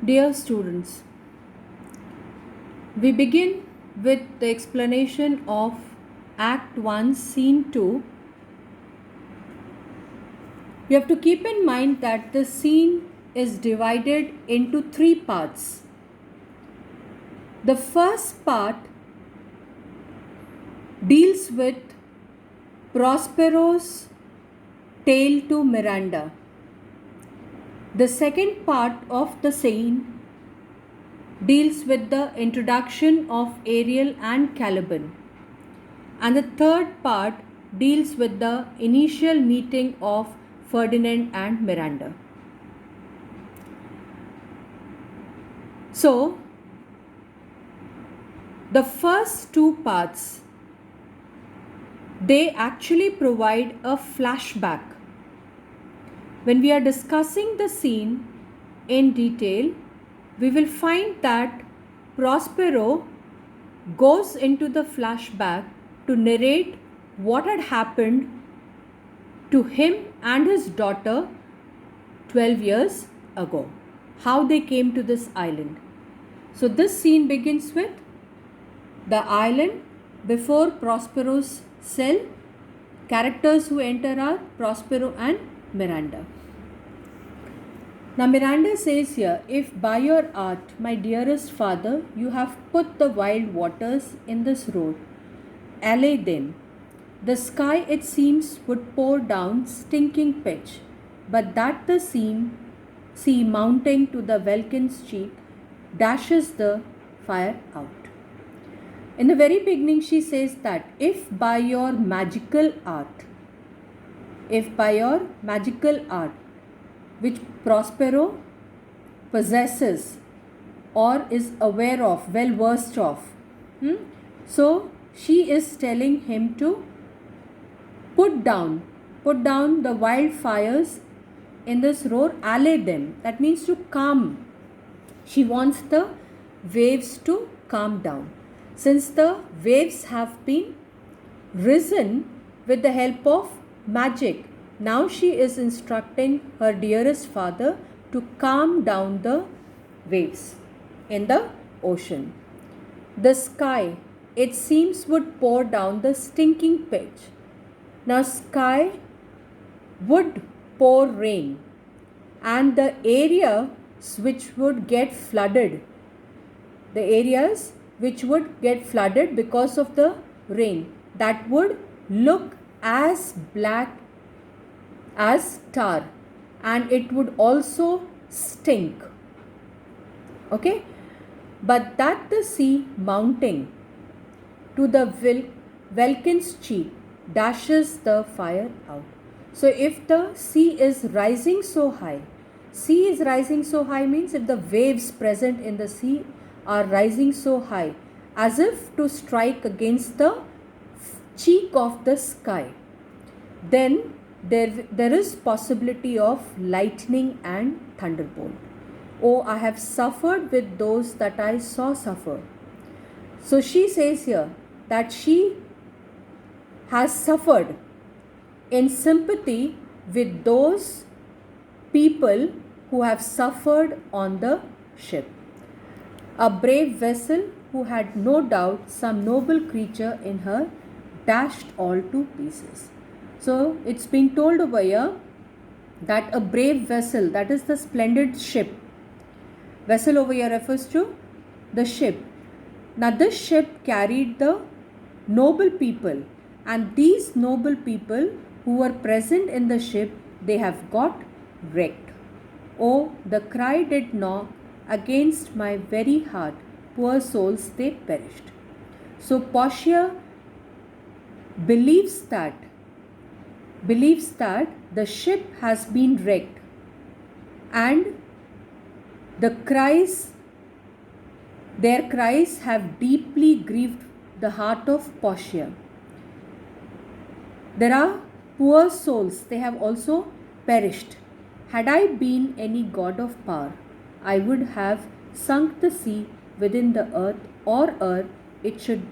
Dear students, we begin with the explanation of Act 1, Scene 2. You have to keep in mind that the scene is divided into three parts. The first part deals with Prospero's tale to Miranda. The second part of the scene deals with the introduction of Ariel and Caliban. And the third part deals with the initial meeting of Ferdinand and Miranda. So, the first two parts, they actually provide a flashback. When we are discussing the scene in detail, we will find that Prospero goes into the flashback to narrate what had happened to him and his daughter 12 years ago, how they came to this island. So this scene begins with the island before Prospero's cell. Characters who enter are Prospero and Miranda. Now Miranda says here, if by your art, my dearest father, you have put the wild waters in this road, allay them. The sky, it seems, would pour down stinking pitch, but that the sea mounting to the Vulcan's cheek dashes the fire out. In the very beginning, she says that if by your magical art, which Prospero possesses or is aware of, well versed of, so she is telling him to put down the wildfires in this road, allay them. That means to calm. She wants the waves to calm down. Since the waves have been risen with the help of magic, now she is instructing her dearest father to calm down the waves in the ocean. The sky, it seems, would pour down the stinking pitch. Now sky would pour rain, and the areas which would get flooded because of the rain, that would look as black as tar, and it would also stink. Okay, but that the sea mounting to the Vulcan's cheek dashes the fire out. So if the sea is rising so high means if the waves present in the sea are rising so high as if to strike against the cheek of the sky, then there is possibility of lightning and thunderbolt. Oh, I have suffered with those that I saw suffer. So she says here that she has suffered in sympathy with those people who have suffered on the ship. A brave vessel who had no doubt some noble creature in her dashed all to pieces. So it's being told over here that a brave vessel, that is the splendid ship. Vessel over here refers to the ship. Now this ship carried the noble people, and these noble people who were present in the ship, they have got wrecked. Oh, the cry did knock against my very heart, poor souls, they perished. So Portia believes that the ship has been wrecked, and their cries have deeply grieved the heart of Portia. There are poor souls, they have also perished. Had I been any god of power, I would have sunk the sea within the earth, or it should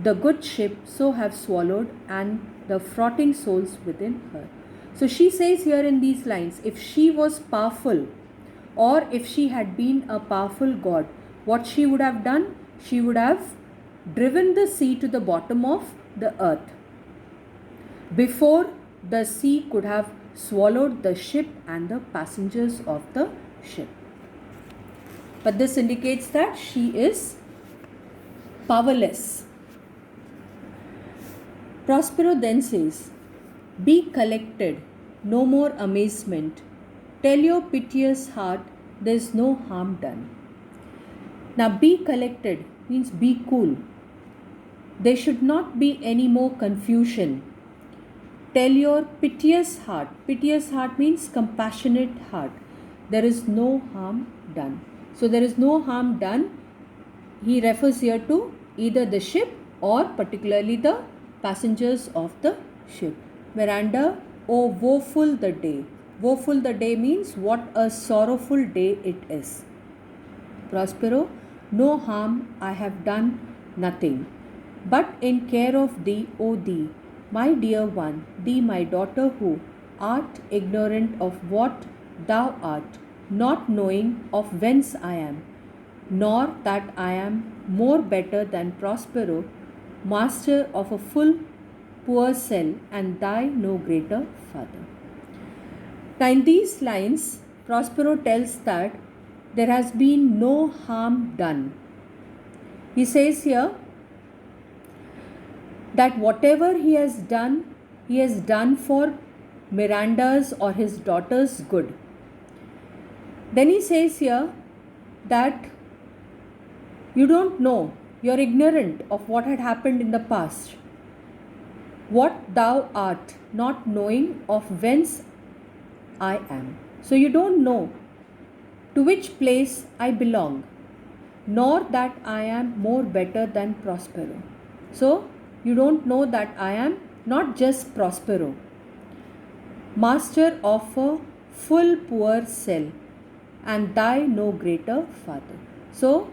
the good ship so have swallowed, and the frothing souls within her. So she says here in these lines, if she was powerful, or if she had been a powerful god, what she would have done? She would have driven the sea to the bottom of the earth before the sea could have swallowed the ship and the passengers of the ship. But this indicates that she is powerless. Prospero then says, "Be collected, no more amazement. Tell your piteous heart there is no harm done." Now, be collected means be cool. There should not be any more confusion. Tell your piteous heart. Piteous heart means compassionate heart. There is no harm done. So, there is no harm done. He refers here to either the ship or particularly the passengers of the ship. Miranda, oh woeful the day. Woeful the day means what a sorrowful day it is. Prospero, no harm I have done, nothing. But in care of thee, O thee, my dear one, thee my daughter who art ignorant of what thou art, not knowing of whence I am, nor that I am more better than Prospero, master of a full poor cell, and thy no greater father. Now in these lines, Prospero tells that there has been no harm done. He says here that whatever he has done for Miranda's or his daughter's good. Then he says here that you don't know, you're ignorant of what had happened in the past. What thou art, not knowing of whence I am. So you don't know to which place I belong, nor that I am more better than Prospero. So you don't know that I am not just Prospero, master of a full poor cell, and thy no greater father. So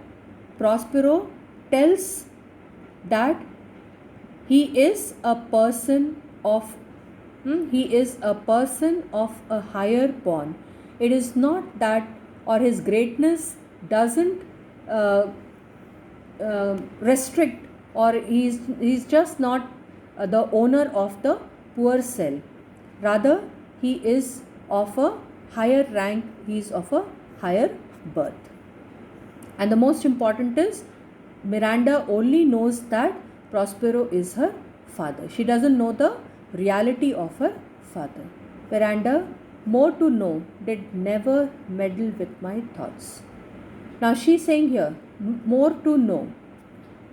Prospero tells that he is a person of a higher born. It is not that, or his greatness doesn't restrict, or he's just not the owner of the poor cell. Rather, he is of a higher rank, he is of a higher birth. And the most important is, Miranda only knows that Prospero is her father. She doesn't know the reality of her father. Miranda, more to know, did never meddle with my thoughts. Now she's saying here, more to know,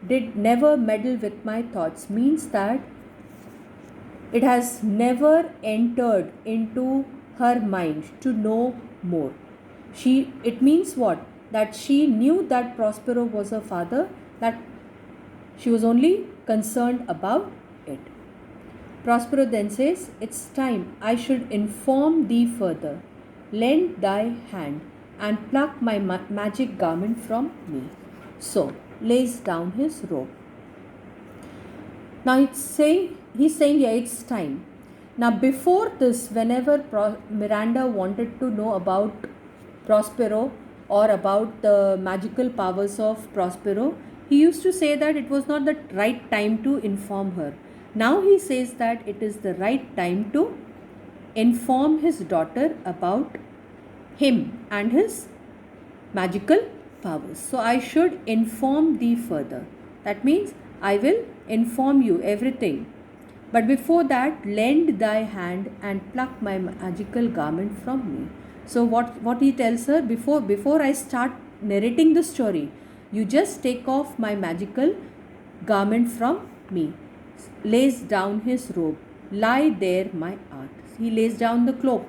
did never meddle with my thoughts, means that it has never entered into her mind to know more. It means what? That she knew that Prospero was her father, that she was only concerned about it. Prospero then says, it's time I should inform thee further. Lend thy hand and pluck my magic garment from me. So, lays down his robe. Now he's saying here it's time. Now before this, whenever Miranda wanted to know about Prospero or about the magical powers of Prospero, he used to say that it was not the right time to inform her. Now he says that it is the right time to inform his daughter about him and his magical powers. So I should inform thee further. That means I will inform you everything. But before that, lend thy hand and pluck my magical garment from me. So what he tells her, before I start narrating the story, you just take off my magical garment from me. Lays down his robe. Lie there, my art. He lays down the cloak.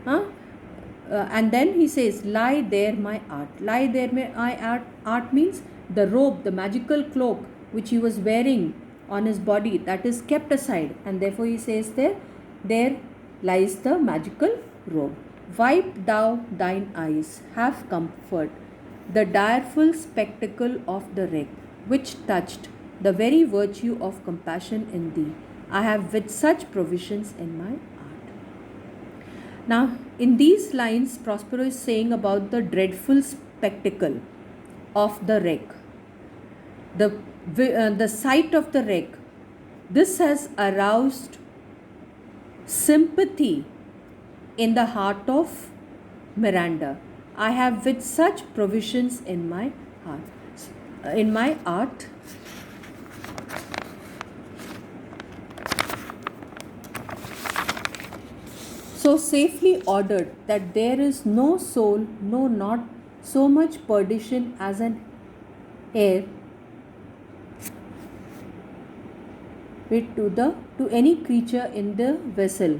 And then he says, lie there, my art. Lie there, my art. Art means the robe, the magical cloak which he was wearing on his body, that is kept aside, and therefore he says there lies the magical robe. Wipe thou thine eyes, have comfort, the direful spectacle of the wreck, which touched the very virtue of compassion in thee. I have with such provisions in my art. Now, in these lines, Prospero is saying about the dreadful spectacle of the wreck, the sight of the wreck. This has aroused sympathy in the heart of Miranda. I have with such provisions in my heart, in my art. So safely ordered that there is no soul, no, not so much perdition as an air to any creature in the vessel,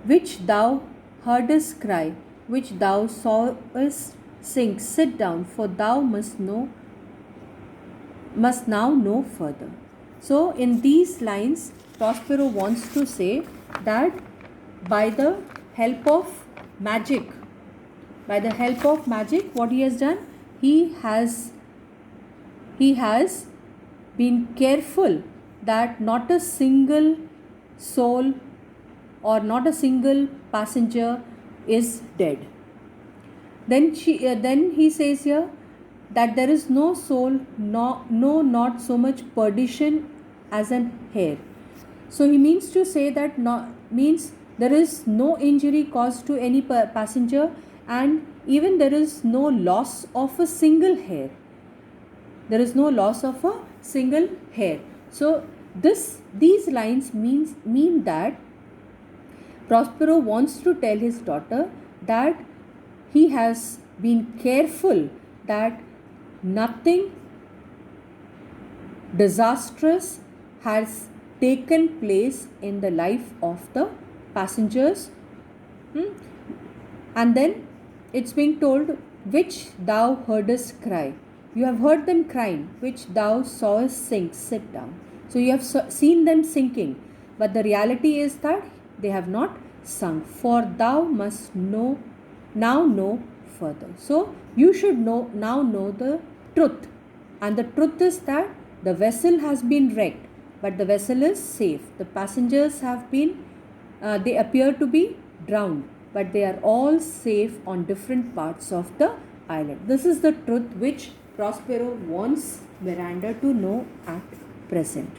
which thou heardest cry, which thou sawest sink. Sit down, for thou must now know further. So in these lines, Prospero wants to say that by the help of magic, what he has done, he has been careful that not a single soul or not a single passenger is dead. Then he says here that there is no soul, not so much perdition as an hair. So he means to say that means there is no injury caused to any passenger, and even there is no loss of a single hair. There is no loss of a single hair. So these lines mean that Prospero wants to tell his daughter that he has been careful that nothing disastrous has taken place in the life of the passengers. And then it's being told, which thou heardest cry. You have heard them crying, which thou sawest sink. Sit down. So you have seen them sinking, but the reality is that they have not sunk. For thou must now know further. So you should now know the truth, and the truth is that the vessel has been wrecked, but the vessel is safe. The passengers have been they appear to be drowned, but they are all safe on different parts of the island. This is the truth which Prospero wants Miranda to know at present.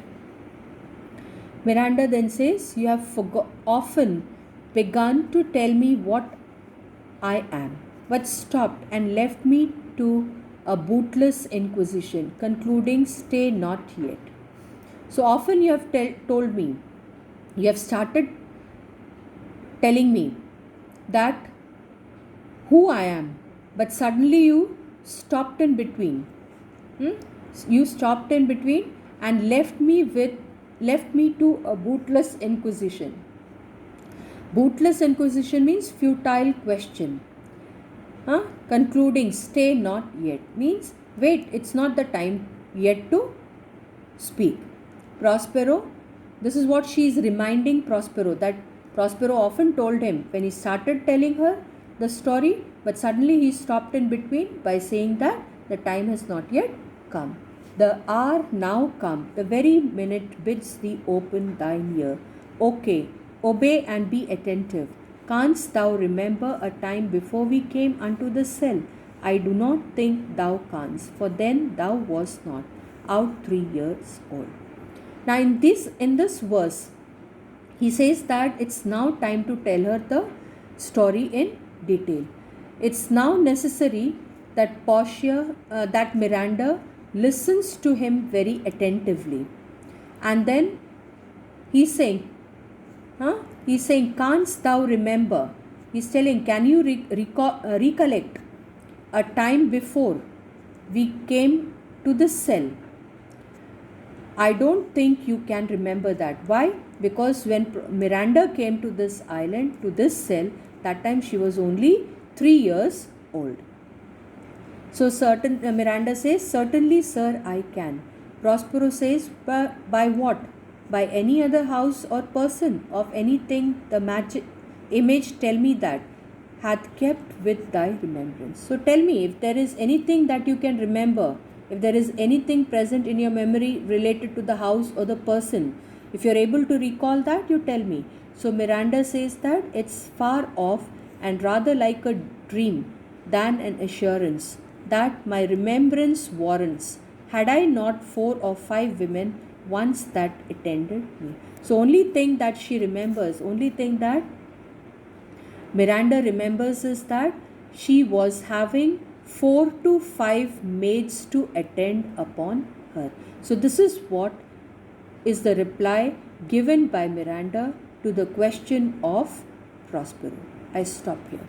Miranda then says, you have often begun to tell me what I am, but stopped and left me to a bootless inquisition, concluding, stay not yet. So often you have told me, you have started telling me that who I am, but suddenly you stopped in between. You stopped in between and left me to a bootless inquisition. Bootless inquisition means futile question. Concluding, stay not yet, means wait, it's not the time yet to speak. Prospero, this is what she is reminding Prospero, that Prospero often told him when he started telling her the story, but suddenly he stopped in between by saying that the time has not yet come. The hour now come, the very minute bids thee open thine ear. Okay, obey and be attentive. Canst thou remember a time before we came unto the cell? I do not think thou canst, for then thou wast not out 3 years old. Now in this verse, he says that it's now time to tell her the story in detail. It's now necessary that that Miranda listens to him very attentively. And then he's saying, canst thou remember? He's telling, can you recollect a time before we came to this cell? I don't think you can remember that. Why? Because when Miranda came to this island, to this cell, that time she was only 3 years old. So Miranda says, certainly sir, I can. Prospero says, by what? By any other house or person of anything the image tell me that hath kept with thy remembrance. So tell me, if there is anything that you can remember, if there is anything present in your memory related to the house or the person, if you are able to recall that, you tell me. So Miranda says that it's far off and rather like a dream than an assurance that my remembrance warrants, had I not 4 or 5 women once that attended me. So only thing that she remembers, only thing that Miranda remembers is that she was having 4 to 5 maids to attend upon her. So this is what is the reply given by Miranda to the question of Prospero. I stop here.